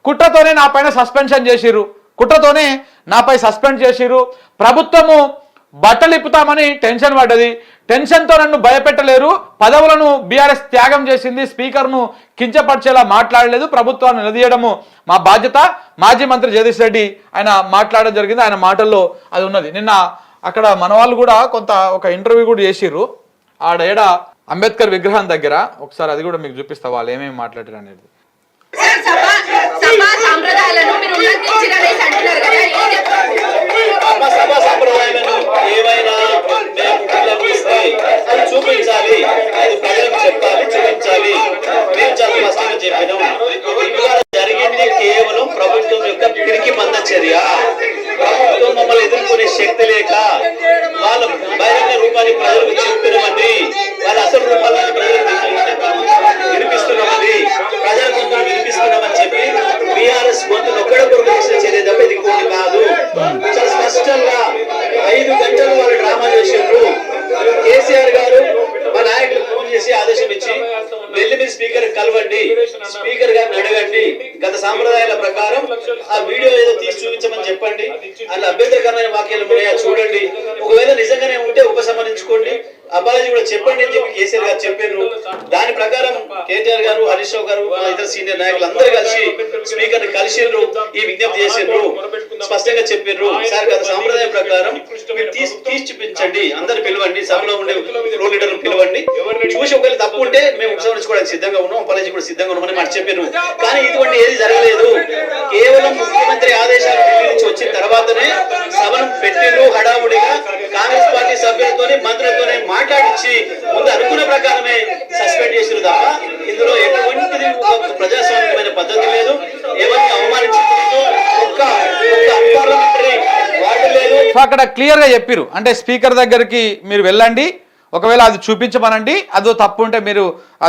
కుట్రతోనే నా పైన సస్పెన్షన్ చేసిర్రు, కుట్రతోనే నాపై సస్పెండ్ చేసిర్రు. ప్రభుత్వము బట్టలు ఇప్పుతామని టెన్షన్ పడ్డది, టెన్షన్తో నన్ను భయపెట్టలేరు. పదవులను బీఆర్ఎస్ త్యాగం చేసింది, స్పీకర్ను కించపరిచేలా మాట్లాడలేదు. ప్రభుత్వాన్ని నిలదీయడము మా బాధ్యత. మాజీ మంత్రి జగదీష్ రెడ్డి ఆయన మాట్లాడడం జరిగింది. ఆయన మాటల్లో అది ఉన్నది. నిన్న అక్కడ మన వాళ్ళు కూడా ఒక ఇంటర్వ్యూ కూడా చేసిర్రు ఆడ అంబేద్కర్ విగ్రహం దగ్గర. ఒకసారి అది కూడా మీకు చూపిస్తా వాళ్ళు ఏమేమి మాట్లాడారు అనేది. చూపించాలి, అది ప్రజలకు చెప్పాలి, చూపించాలి. మేము చాలా స్పష్టంగా చెప్పినాం. జరిగింది కేవలం ప్రభుత్వం యొక్క పిరికి బంధ చర్య. ప్రభుత్వం మమ్మల్ని ఎదుర్కొనే శక్తి లేక వాళ్ళ బహిరంగ రూపాన్ని ప్రజలకు చెప్తున్నామండి, వాళ్ళ అసలు రూపాలను ప్రజలకు వినిపిస్తున్నామని, ప్రజల గొంతులు వినిపిస్తున్నామని చెప్పి బీఆర్ఎస్ గొంతులు ఒక్కడొక్కరు చేసిన చర్య తప్ప ఇది ఇంకోటి కాదు. చాలా స్పష్టంగా 5 గంటలు వాళ్ళు డ్రామా చేసిండ్రు. కేసీఆర్ గారు మా నాయకులకు ఫోన్ చేసి ఆదేశం ఇచ్చి వెళ్ళి మీరు స్పీకర్ కలవండి, స్పీకర్ గారిని అడగండి, గత సాంప్రదాయాల ప్రకారం ఆ వీడియో ఏదో తీసి చూపించమని చెప్పండి, అలా అభ్యంతరకరమైన వాక్యాలు ఉన్నాయా చూడండి, ఒకవేళ నిజంగానే ఉంటే ఉపసంహరించుకోండి, అపాలజీ కూడా చెప్పండి అని చెప్పి కేసీఆర్ గారు చెప్పారు. దాని ప్రకారం కేటీఆర్ గారు, హరీష్ రావు గారు, ఇతర సీనియర్ నాయకులు అందరూ కలిసి స్పీకర్ ని కలిసిండ్రు, ఈ విజ్ఞప్తి చేసిండ్రు, స్పష్టంగా చెప్పారు. సార్ గత సాంప్రదాయం ప్రకారం మీరు తీసి చూపించండి, అందరు పిలవండి, సభలో ఉండే ఫ్లో లీడర్లు పిలవండి, చూసి ఒకవేళ తప్పు ఉంటే మేము ఉపసంహరించుకోవడానికి సిద్ధంగా ఉన్నాం, అపాలజీ కూడా సిద్ధంగా ఉన్నామని మాట చెప్పారు. కానీ ఇటువంటి ఏది జరగలేదు. కేవలం ముఖ్యమంత్రి ఆదేశాలు ఢిల్లీ నుంచి వచ్చిన తర్వాతనే సభను పెట్టిండ్రు. హడావుడిగా కాంగ్రెస్ పార్టీ సభ్యులతోనే మంత్రులతోనే మాట్లాడించి ముందు అనుకున్న ప్రకారమే సస్పెండ్ చేసిన తప్ప ఇందులో ఎటువంటిది ప్రజాస్వామ్యమైన పద్ధతి లేదు. ఎవరిని అవమానించడంతో ఒక్క అన్పార్లమెంటరీ వార్డు లేదు. సో అక్కడ క్లియర్ గా చెప్పిరు, అంటే స్పీకర్ దగ్గరికి మీరు వెళ్ళండి, ఒకవేళ అది చూపించమనండి, అదో తప్పు ఉంటే మీరు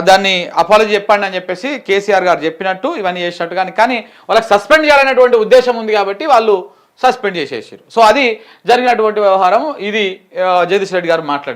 దాన్ని అపాలజీ చెప్పండి అని చెప్పేసి కేసీఆర్ గారు చెప్పినట్టు ఇవన్నీ చేసినట్టు. కానీ వాళ్ళకి సస్పెండ్ చేయాలనేటువంటి ఉద్దేశం ఉంది కాబట్టి వాళ్ళు సస్పెండ్ చేసేసారు. సో అది జరిగినటువంటి వ్యవహారం. ఇది జగదీష్ రెడ్డి గారు మాట్లాడింది.